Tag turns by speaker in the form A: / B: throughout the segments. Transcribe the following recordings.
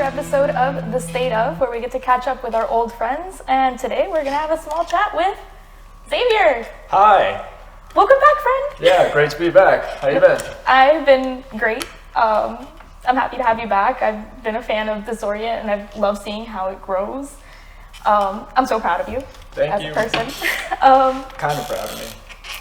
A: episode of The State of, where we get to catch up with our old friends. And today we're going to have a small chat with Xavier.
B: Hi.
A: Welcome back, friend.
B: Yeah, great to be back. How you been?
A: I've been great. I'm happy to have you back. I've been a fan of Ðisorient, and I've loved seeing how it grows. I'm so proud of you.
B: Thank
A: as
B: you.
A: a person.
B: Kind of proud of me.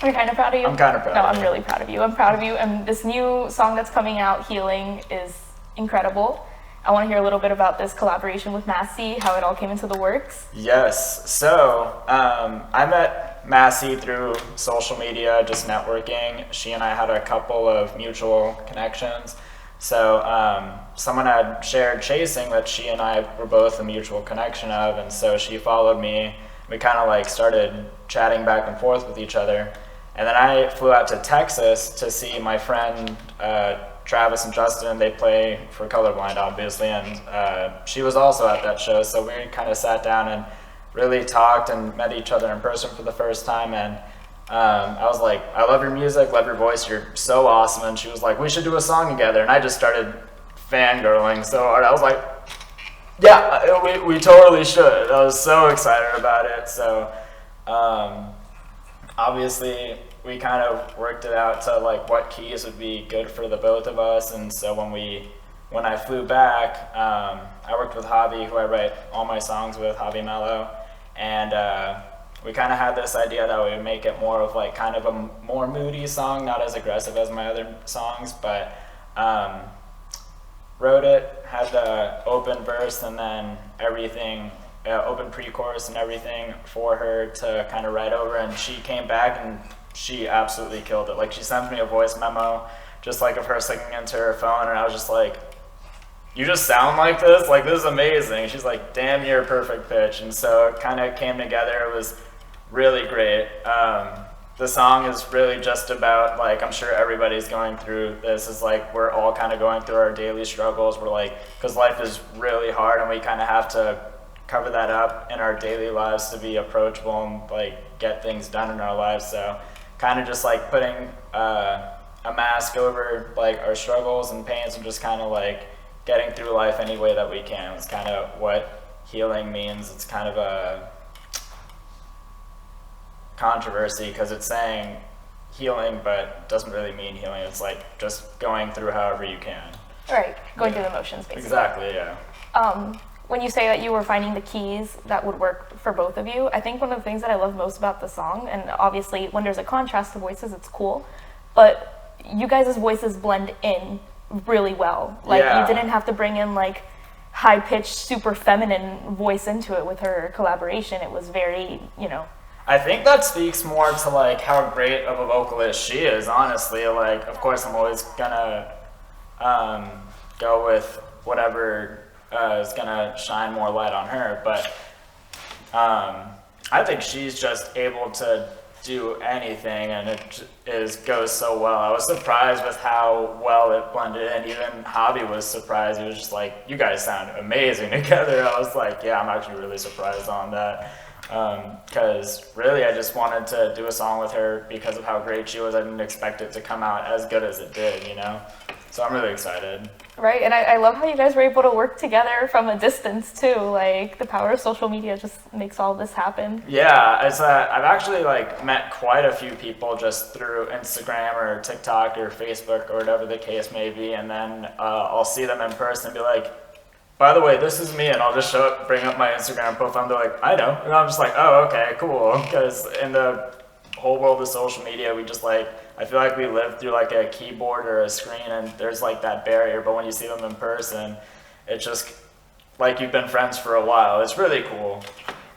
A: You're kind of proud of you?
B: I'm kind of proud of
A: I'm
B: you.
A: really proud of you. I'm proud of you. And this new song that's coming out, Healing, is incredible. I want to hear a little bit about this collaboration with MVSSIE, how it all came into the works.
B: Yes. So I met MVSSIE through social media, just networking. She and I had a couple of mutual connections. So someone had shared Chasing that she and I were both a mutual connection of, and so she followed me. We kind of like started chatting back and forth with each other. And then I flew out to Texas to see my friend Travis and Justin. They play for Colorblind, obviously, and she was also at that show. So we kind of sat down and really talked and met each other in person for the first time. And I was like, I love your music, love your voice, you're so awesome. And she was like, we should do a song together. And I just started fangirling so hard. I was like, yeah, we totally should. I was so excited about it. So obviously we kind of worked it out to like what keys would be good for the both of us. And so when I flew back, I worked with Javi, who I write all my songs with, Javi Mello, and we kind of had this idea that we would make it more of like kind of a more moody song, not as aggressive as my other songs, but wrote it, had the open verse and then everything, open pre-chorus and everything for her to kind of write over, and she came back and she absolutely killed it. Like, she sent me a voice memo just like of her singing into her phone, and I was just like, you just sound like this is amazing. She's like, damn, you're perfect pitch. And so it kind of came together. It was really great. The song is really just about, like, I'm sure everybody's going through this, is like we're all kind of going through our daily struggles. We're like, because life is really hard and we kind of have to cover that up in our daily lives to be approachable and like get things done in our lives. So kind of just like putting a mask over like our struggles and pains and just kind of like getting through life any way that we can. It's kind of what healing means. It's kind of a controversy because it's saying healing but doesn't really mean healing. It's like just going through however you can.
A: Right, going through the motions, basically.
B: Exactly, yeah.
A: When you say that you were finding the keys that would work for both of you, I think one of the things that I love most about the song, and obviously when there's a contrast to voices, it's cool, but you guys' voices blend in really well. Like,
B: yeah.
A: You didn't have to bring in like high-pitched, super feminine voice into it with her collaboration. It was very,
B: I think that speaks more to like how great of a vocalist she is, honestly. Like, of course I'm always gonna go with whatever is gonna shine more light on her, but I think she's just able to do anything, and it goes so well. I was surprised with how well it blended in. Even Javi was surprised. He was just like, you guys sound amazing together. I was like, yeah, I'm actually really surprised on that. Because really I just wanted to do a song with her because of how great she was. I didn't expect it to come out as good as it did, So I'm really excited.
A: Right, and I love how you guys were able to work together from a distance too. Like, the power of social media just makes all this happen.
B: Yeah, I've actually like met quite a few people just through Instagram or TikTok or Facebook or whatever the case may be, and then I'll see them in person and be like, by the way, this is me, and I'll just bring up my Instagram profile and be like, I know, and I'm just like, oh, okay, cool, because in the whole world of social media, we just like, I feel like we live through like a keyboard or a screen, and there's like that barrier, but when you see them in person, it's just like you've been friends for a while. It's really cool.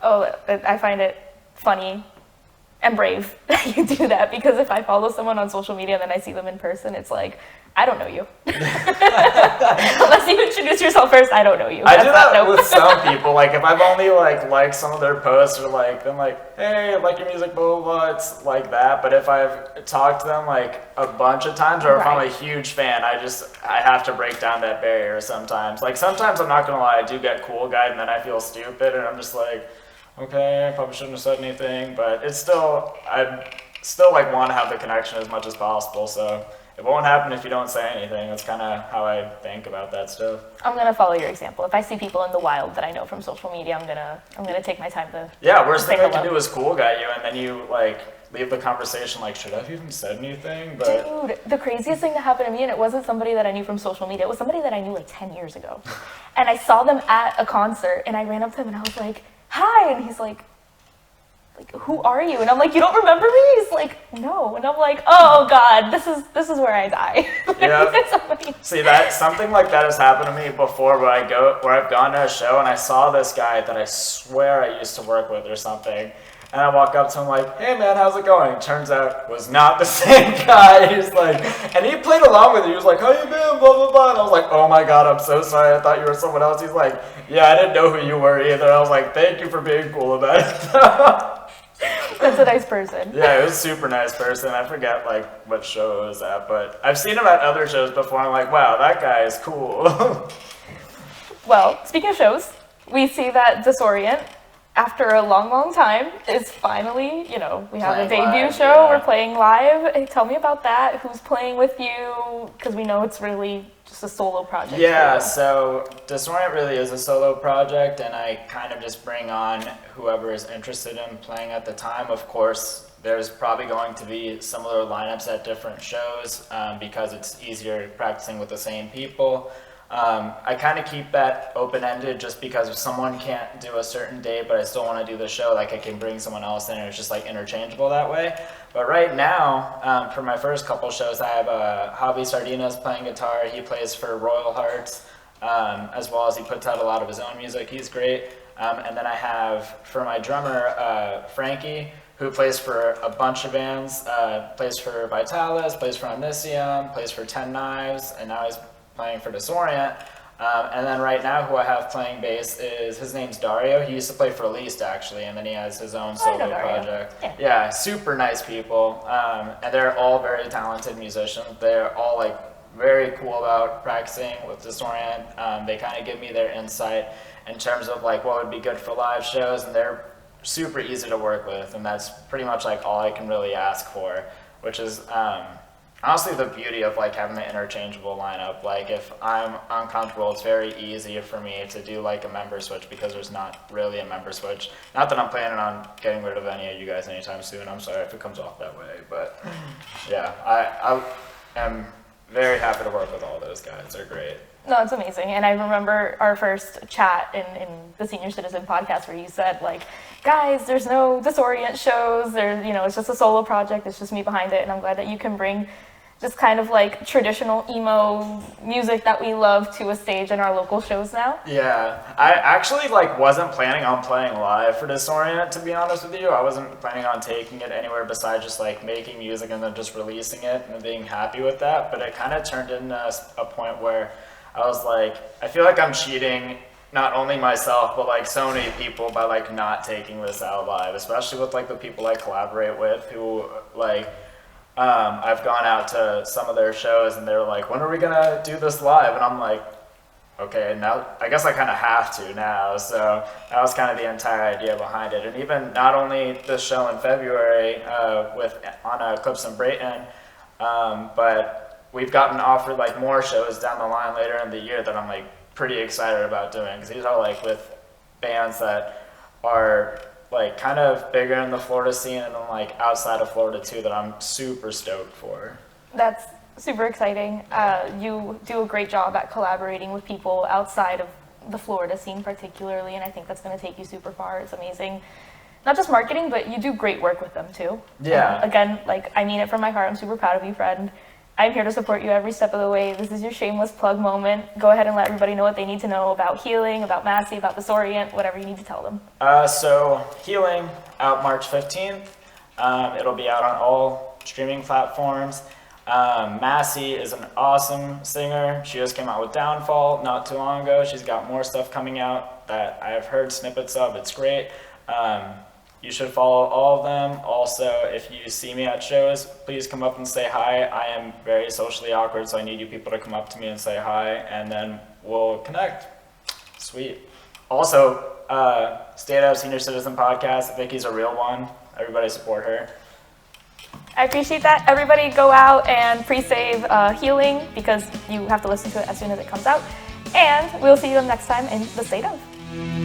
A: Oh, I find it funny and brave that you do that, because if I follow someone on social media and then I see them in person, it's like, I don't know you. Unless you introduce yourself first, I don't know you.
B: I do that with some people. Like, if I've only liked some of their posts, or like them like, hey, I like your music, blah, blah, blah, it's like that. But if I've talked to them like a bunch of times, or if I'm a huge fan, I have to break down that barrier sometimes. Like, sometimes, I'm not gonna lie, I do get cool guy, and then I feel stupid, and I'm just like, okay, I probably shouldn't have said anything, but it's still, I still like want to have the connection as much as possible. So it won't happen if you don't say anything. That's kind of how I think about that stuff.
A: I'm gonna follow your example. If I see people in the wild that I know from social media, I'm gonna take my time to.
B: Yeah, worst
A: to
B: thing
A: say
B: I can
A: hello.
B: do is cool guy you, and then you like leave the conversation like, should I have even said anything? But
A: Dude, the craziest thing that happened to me, and it wasn't somebody that I knew from social media, it was somebody that I knew like 10 years ago. And I saw them at a concert, and I ran up to him and I was like, hi, and he's like, who are you? And I'm like, you don't remember me? He's like, no. And I'm like, oh God, this is where I die.
B: yeah, see that something like that has happened to me before, where I've gone to a show and I saw this guy that I swear I used to work with or something. And I walk up to him like, hey man, how's it going? Turns out was not the same guy. He's like, and he played along with it. He was like, how you been? Blah, blah, blah. And I was like, oh my God, I'm so sorry. I thought you were someone else. He's like, yeah, I didn't know who you were either. I was like, thank you for being cool about it.
A: That's a nice person.
B: Yeah, it was a super nice person. I forget like what show it was at, but I've seen him at other shows before. I'm like, wow, that guy is cool.
A: Well, speaking of shows, we see that Ðisorient, after a long, long time, is finally, we have a
B: Playing
A: debut
B: live,
A: show.
B: yeah.
A: We're playing live. Hey, tell me about that. Who's playing with you? Because we know it's really just a solo project.
B: Yeah,
A: for you.
B: so Ðisorient really is a solo project, and I kind of just bring on whoever is interested in playing at the time. Of course, there's probably going to be similar lineups at different shows because it's easier practicing with the same people. I kind of keep that open-ended just because if someone can't do a certain day but I still want to do the show, like I can bring someone else in and it's just like interchangeable that way. But right now, for my first couple shows, I have Javi Sardinas playing guitar. He plays for Royal Hearts, as well as he puts out a lot of his own music. He's great. And then I have, for my drummer, Frankie, who plays for a bunch of bands, plays for Vitalis, plays for Omniscium, plays for Ten Knives, and now he's playing for Ðisorient. And then right now who I have playing bass his name's Dario. He used to play for Least actually, and then he has his own solo project. Yeah, super nice people. And they're all very talented musicians. They're all like very cool about practicing with Ðisorient. They kind of give me their insight in terms of like what would be good for live shows, and they're super easy to work with, and that's pretty much like all I can really ask for, which is honestly the beauty of like having the interchangeable lineup. Like if I'm uncomfortable, it's very easy for me to do like a member switch because there's not really a member switch. Not that I'm planning on getting rid of any of you guys anytime soon. I'm sorry if it comes off that way, but yeah, I am very happy to work with all those guys. They're great.
A: No, it's amazing. And I remember our first chat in the Senior Citizen podcast where you said, like, guys, there's no Ðisorient shows. It's just a solo project. It's just me behind it. And I'm glad that you can bring just kind of like traditional emo music that we love to a stage in our local shows now.
B: Yeah, I actually like wasn't planning on playing live for Ðisorient, to be honest with you. I wasn't planning on taking it anywhere besides just like making music and then just releasing it and being happy with that. But it kind of turned into a point where I was like, I feel like I'm cheating not only myself, but like so many people by like not taking this out live, especially with like the people I collaborate with who like, I've gone out to some of their shows and they're like, when are we gonna do this live? And I'm like, okay, now I guess I kind of have to now. So that was kind of the entire idea behind it. And even not only this show in February on Eclipse in Brayton, but we've gotten offered like more shows down the line later in the year that I'm like pretty excited about doing, because these are like with bands that are like kind of bigger in the Florida scene and then like outside of Florida too, that I'm super stoked for.
A: That's super exciting. You do a great job at collaborating with people outside of the Florida scene particularly, and I think that's going to take you super far. It's amazing. Not just marketing, but you do great work with them too.
B: Yeah.
A: And again, like, I mean it from my heart. I'm super proud of you, friend. I'm here to support you every step of the way. This is your shameless plug moment. Go ahead and let everybody know what they need to know about Healing, about MVSSIE, about Ðisorient, whatever you need to tell them.
B: So Healing, out March 15th. It'll be out on all streaming platforms. MVSSIE is an awesome singer. She just came out with Downfall not too long ago. She's got more stuff coming out that I have heard snippets of. It's great. You should follow all of them. Also, if you see me at shows, please come up and say hi. I am very socially awkward, so I need you people to come up to me and say hi, and then we'll connect. Sweet. Also, State Up Senior Citizen podcast. Vicky's a real one. Everybody support her.
A: I appreciate that. Everybody go out and pre-save Healing because you have to listen to it as soon as it comes out. And we'll see you next time in The State of.